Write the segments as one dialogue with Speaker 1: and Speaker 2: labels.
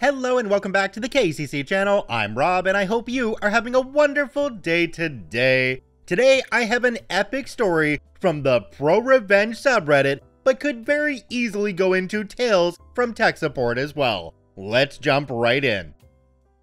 Speaker 1: Hello and welcome back to the KCC channel. I'm Rob and I hope you are having a wonderful day today. Today I have an epic story from the ProRevenge subreddit, but could very easily go into tales from tech support as well. Let's jump right in.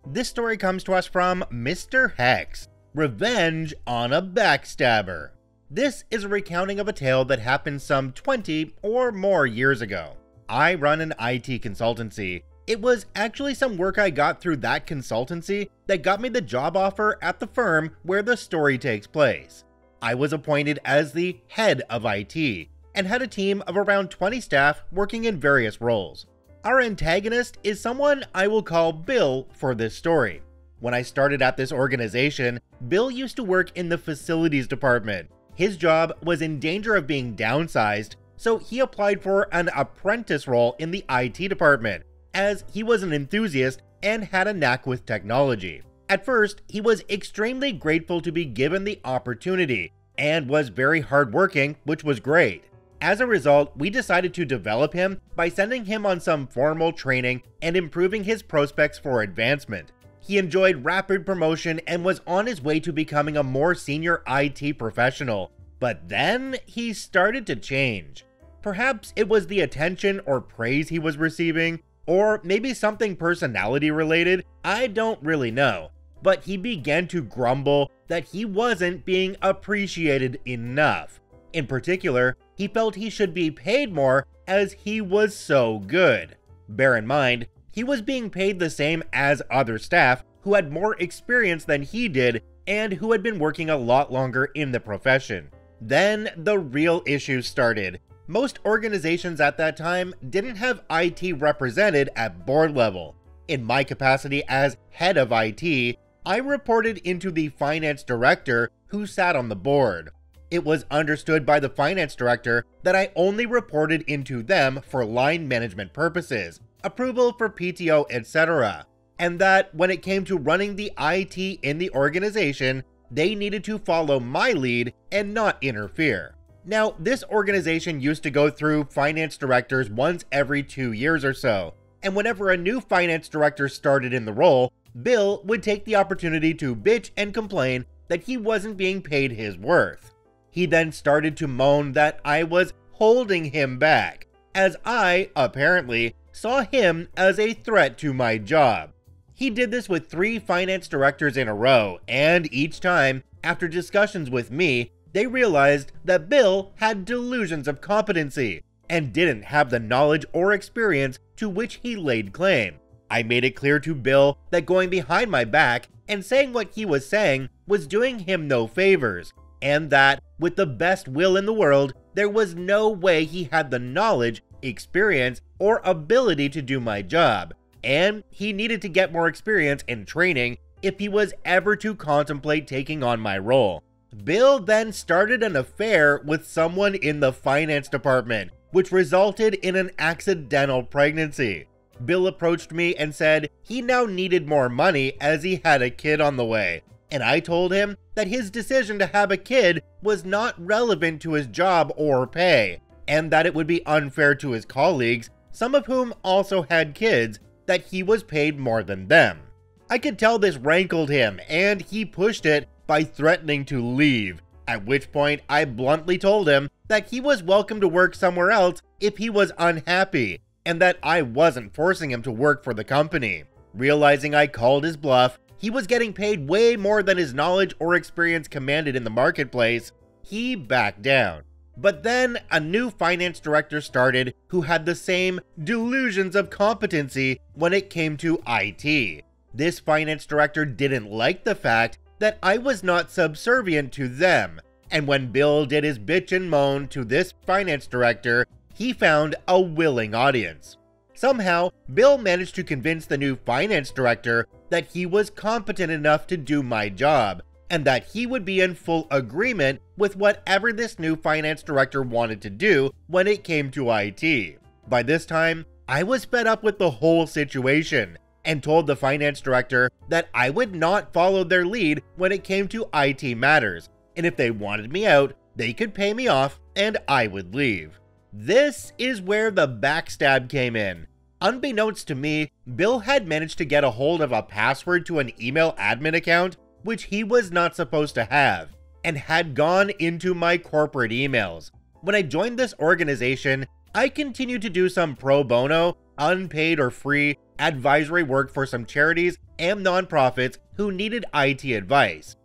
Speaker 1: This story comes to us from Mr. Hex, Revenge on a Backstabber. This is a recounting of a tale that happened some 20 or more years ago. I run an IT consultancy. It was actually some work I got through that consultancy that got me the job offer at the firm where the story takes place. I was appointed as the head of IT and had a team of around 20 staff working in various roles. Our antagonist is someone I will call Bill for this story. When I started at this organization, Bill used to work in the facilities department. His job was in danger of being downsized, so he applied for an apprentice role in the IT department, as he was an enthusiast and had a knack with technology. At first, he was extremely grateful to be given the opportunity and was very hardworking, which was great. As a result, we decided to develop him by sending him on some formal training and improving his prospects for advancement. He enjoyed rapid promotion and was on his way to becoming a more senior IT professional. But then he started to change. Perhaps it was the attention or praise he was receiving, or maybe something personality related, I don't really know. But he began to grumble that he wasn't being appreciated enough. In particular, he felt he should be paid more as he was so good. Bear in mind, he was being paid the same as other staff who had more experience than he did and who had been working a lot longer in the profession. Then the real issues started. Most organizations at that time didn't have IT represented at board level. In my capacity as head of IT, I reported into the finance director who sat on the board. It was understood by the finance director that I only reported into them for line management purposes, approval for PTO, etc., and that when it came to running the IT in the organization, they needed to follow my lead and not interfere. Now, this organization used to go through finance directors once every 2 years or so, and whenever a new finance director started in the role, Bill would take the opportunity to bitch and complain that he wasn't being paid his worth. He then started to moan that I was holding him back, as I, apparently, saw him as a threat to my job. He did this with 3 finance directors in a row, and each time, after discussions with me, they realized that Bill had delusions of competency and didn't have the knowledge or experience to which he laid claim. I made it clear to Bill that going behind my back and saying what he was saying was doing him no favors, and that, with the best will in the world, there was no way he had the knowledge, experience, or ability to do my job, and he needed to get more experience and training if he was ever to contemplate taking on my role. Bill then started an affair with someone in the finance department, which resulted in an accidental pregnancy. Bill approached me and said he now needed more money as he had a kid on the way, and I told him that his decision to have a kid was not relevant to his job or pay, and that it would be unfair to his colleagues, some of whom also had kids, that he was paid more than them. I could tell this rankled him, and he pushed it by threatening to leave, at which point I bluntly told him that he was welcome to work somewhere else if he was unhappy, and that I wasn't forcing him to work for the company. Realizing I called his bluff, he was getting paid way more than his knowledge or experience commanded in the marketplace, he backed down. But then a new finance director started who had the same delusions of competency when it came to IT. This finance director didn't like the fact that I was not subservient to them, and when Bill did his bitch and moan to this finance director, he found a willing audience. Somehow, Bill managed to convince the new finance director that he was competent enough to do my job, and that he would be in full agreement with whatever this new finance director wanted to do when it came to IT. By this time, I was fed up with the whole situation, and told the finance director that I would not follow their lead when it came to IT matters, and if they wanted me out, they could pay me off and I would leave. This is where the backstab came in. Unbeknownst to me, Bill had managed to get a hold of a password to an email admin account, which he was not supposed to have, and had gone into my corporate emails. When I joined this organization, I continued to do some pro bono, unpaid or free, advisory work for some charities and nonprofits who needed IT advice.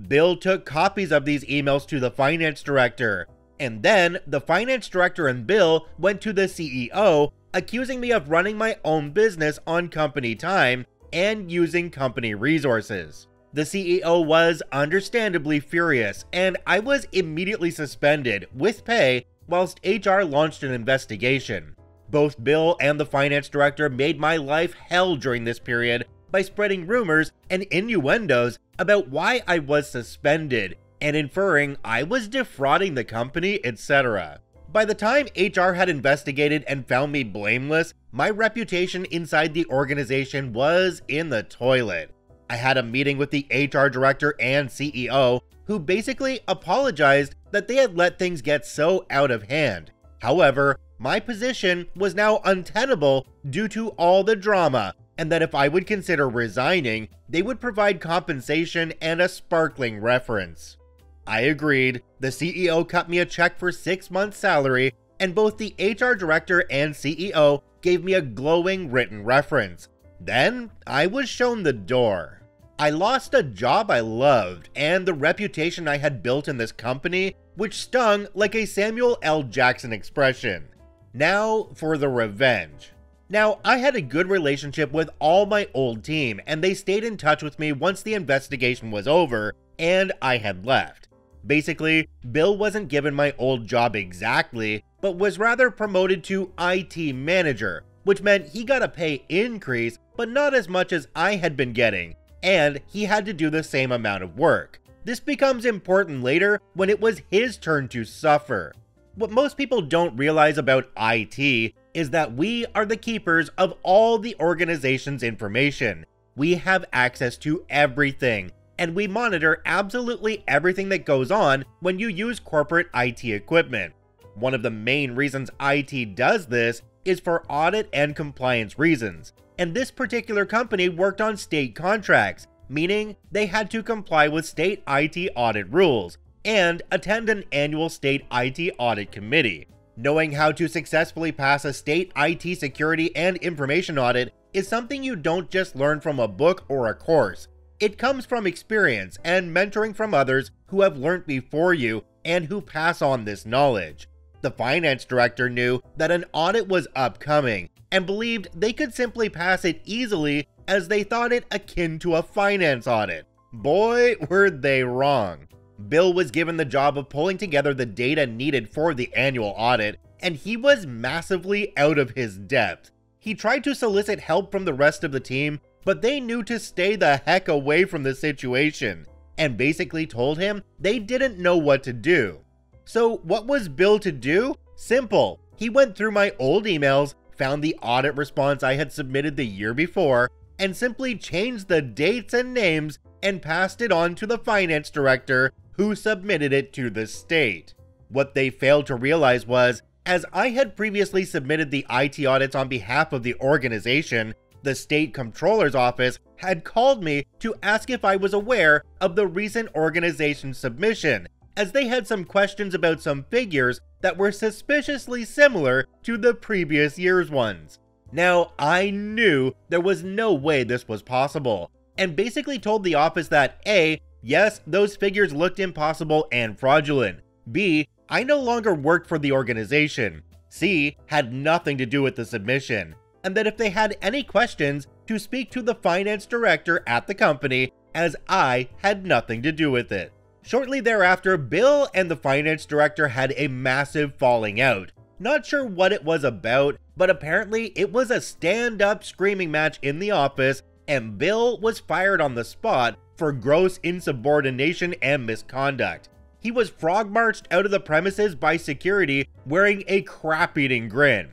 Speaker 1: Bill took copies of these emails to the finance director, and then the finance director and Bill went to the CEO, accusing me of running my own business on company time and using company resources. The CEO was understandably furious, and I was immediately suspended with pay whilst HR launched an investigation. Both Bill and the finance director made my life hell during this period by spreading rumors and innuendos about why I was suspended and inferring I was defrauding the company, etc. By the time HR had investigated and found me blameless, my reputation inside the organization was in the toilet. I had a meeting with the HR director and CEO, who basically apologized that they had let things get so out of hand. However, my position was now untenable due to all the drama, and that if I would consider resigning, they would provide compensation and a sparkling reference. I agreed. The CEO cut me a check for 6 months' salary, and both the HR director and CEO gave me a glowing written reference. Then I was shown the door. I lost a job I loved and the reputation I had built in this company, which stung like a Samuel L. Jackson expression. Now for the revenge. Now, I had a good relationship with all my old team, and they stayed in touch with me once the investigation was over and I had left. Basically, Bill wasn't given my old job exactly, but was rather promoted to IT manager, which meant he got a pay increase, but not as much as I had been getting, and he had to do the same amount of work. This becomes important later when it was his turn to suffer. What most people don't realize about IT is that we are the keepers of all the organization's information. We have access to everything, and we monitor absolutely everything that goes on when you use corporate IT equipment. One of the main reasons IT does this is for audit and compliance reasons, and this particular company worked on state contracts, meaning they had to comply with state IT audit rules and attend an annual state IT audit committee. Knowing how to successfully pass a state IT security and information audit is something you don't just learn from a book or a course. It comes from experience and mentoring from others who have learned before you and who pass on this knowledge. The finance director knew that an audit was upcoming and believed they could simply pass it easily as they thought it akin to a finance audit. Boy, were they wrong. Bill was given the job of pulling together the data needed for the annual audit, and he was massively out of his depth. He tried to solicit help from the rest of the team, but they knew to stay the heck away from the situation, and basically told him they didn't know what to do. So what was Bill to do? Simple. He went through my old emails, found the audit response I had submitted the year before, and simply changed the dates and names and passed it on to the finance director, who submitted it to the state. What they failed to realize was, as I had previously submitted the IT audits on behalf of the organization, the state comptroller's office had called me to ask if I was aware of the recent organization submission, as they had some questions about some figures that were suspiciously similar to the previous year's ones. Now, I knew there was no way this was possible, and basically told the office that A, yes, those figures looked impossible and fraudulent. B, I no longer worked for the organization. C, had nothing to do with the submission. And that if they had any questions, to speak to the finance director at the company, as I had nothing to do with it. Shortly thereafter, Bill and the finance director had a massive falling out. Not sure what it was about, but apparently it was a stand-up screaming match in the office, and Bill was fired on the spot for gross insubordination and misconduct. He was frog-marched out of the premises by security wearing a crap-eating grin.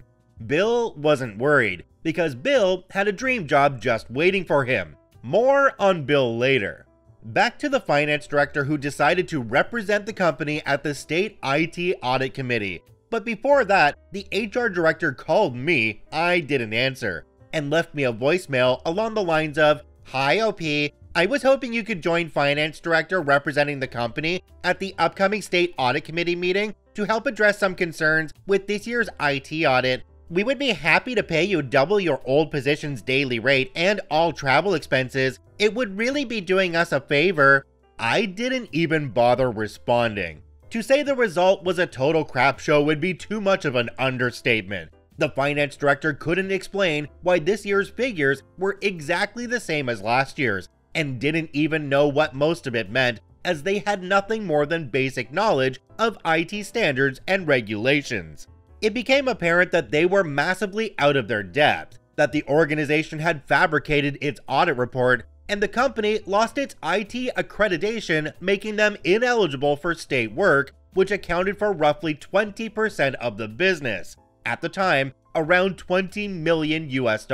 Speaker 1: Bill wasn't worried, because Bill had a dream job just waiting for him. More on Bill later. Back to the finance director who decided to represent the company at the state IT audit committee. But before that, the HR director called me, I didn't answer, and left me a voicemail along the lines of, "Hi OP, I was hoping you could join finance director representing the company at the upcoming state audit committee meeting to help address some concerns with this year's IT audit. We would be happy to pay you double your old position's daily rate and all travel expenses. It would really be doing us a favor." I didn't even bother responding. To say the result was a total crap show would be too much of an understatement. The finance director couldn't explain why this year's figures were exactly the same as last year's, and didn't even know what most of it meant, as they had nothing more than basic knowledge of IT standards and regulations. It became apparent that they were massively out of their depth, that the organization had fabricated its audit report, and the company lost its IT accreditation, making them ineligible for state work, which accounted for roughly 20% of the business. At the time, around $20 million US.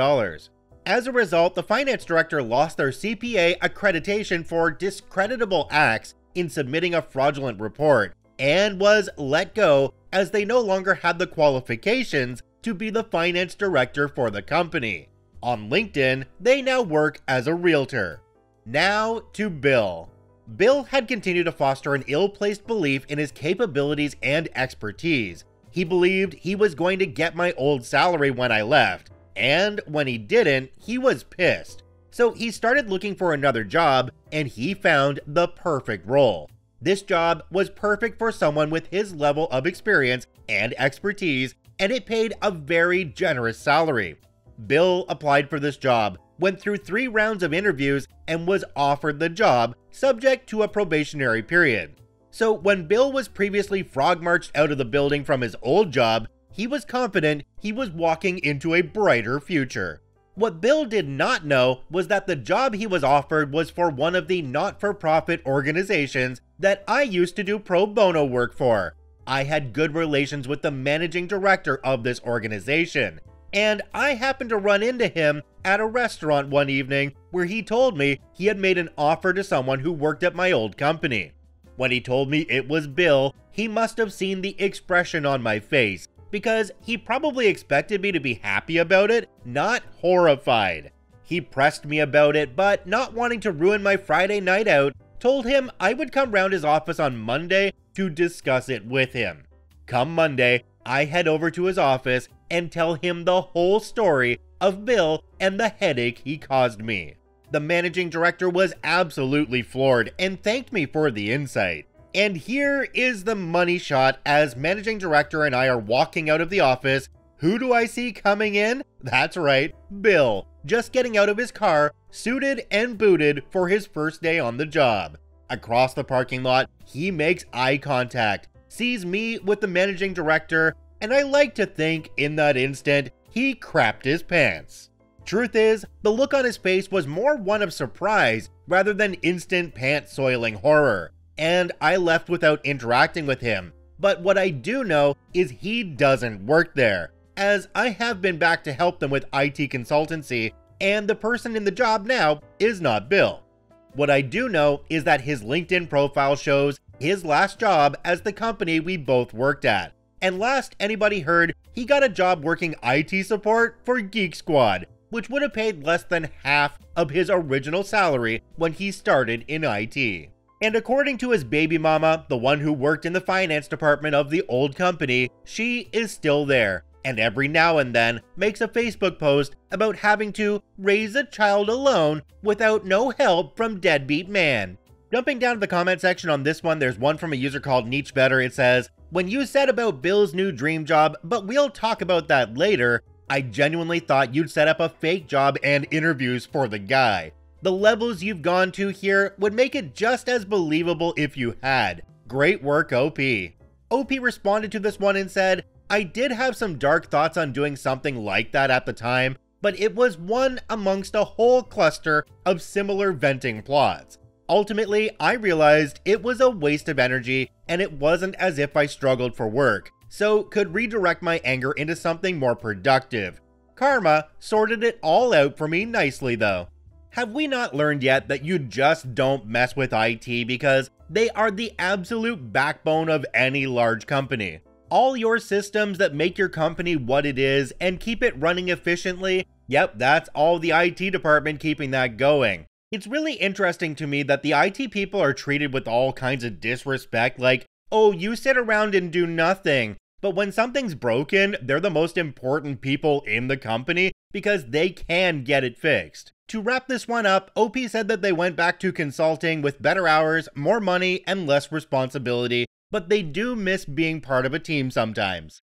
Speaker 1: As a result, the finance director lost their CPA accreditation for discreditable acts in submitting a fraudulent report, and was let go as they no longer had the qualifications to be the finance director for the company. On LinkedIn, they now work as a realtor. Now to Bill. Bill had continued to foster an ill-placed belief in his capabilities and expertise. He believed he was going to get my old salary when I left, and when he didn't, he was pissed. So he started looking for another job, and he found the perfect role. This job was perfect for someone with his level of experience and expertise, and it paid a very generous salary. Bill applied for this job, went through 3 rounds of interviews, and was offered the job, subject to a probationary period. So when Bill was previously frog-marched out of the building from his old job, he was confident he was walking into a brighter future. What Bill did not know was that the job he was offered was for one of the not-for-profit organizations that I used to do pro bono work for. I had good relations with the managing director of this organization, and I happened to run into him at a restaurant one evening where he told me he had made an offer to someone who worked at my old company. When he told me it was Bill, he must have seen the expression on my face, because he probably expected me to be happy about it, not horrified. He pressed me about it, but not wanting to ruin my Friday night out, told him I would come round his office on Monday to discuss it with him. Come Monday, I head over to his office and tell him the whole story of Bill and the headache he caused me. The managing director was absolutely floored and thanked me for the insight. And here is the money shot as managing director and I are walking out of the office. Who do I see coming in? That's right, Bill, just getting out of his car, suited and booted for his first day on the job. Across the parking lot, he makes eye contact, sees me with the managing director, and I like to think in that instant, he crapped his pants. Truth is, the look on his face was more one of surprise rather than instant pants-soiling horror, and I left without interacting with him. But what I do know is he doesn't work there, as I have been back to help them with IT consultancy, and the person in the job now is not Bill. What I do know is that his LinkedIn profile shows his last job as the company we both worked at, and last anybody heard, he got a job working IT support for Geek Squad, which would have paid less than half of his original salary when he started in IT. And according to his baby mama, the one who worked in the finance department of the old company, she is still there, and every now and then makes a Facebook post about having to raise a child alone without no help from deadbeat man. Jumping down to the comment section on this one, there's one from a user called Niche Better. It says, "When you said about Bill's new dream job, but we'll talk about that later, I genuinely thought you'd set up a fake job and interviews for the guy. The levels you've gone to here would make it just as believable if you had. Great work, OP." OP responded to this one and said, "I did have some dark thoughts on doing something like that at the time, but it was one amongst a whole cluster of similar venting plots. Ultimately, I realized it was a waste of energy and it wasn't as if I struggled for work, so could redirect my anger into something more productive. Karma sorted it all out for me nicely though." Have we not learned yet that you just don't mess with IT because they are the absolute backbone of any large company? All your systems that make your company what it is and keep it running efficiently, yep, that's all the IT department keeping that going. It's really interesting to me that the IT people are treated with all kinds of disrespect, like, oh, you sit around and do nothing. But when something's broken, they're the most important people in the company because they can get it fixed. To wrap this one up, OP said that they went back to consulting with better hours, more money, and less responsibility, but they do miss being part of a team sometimes.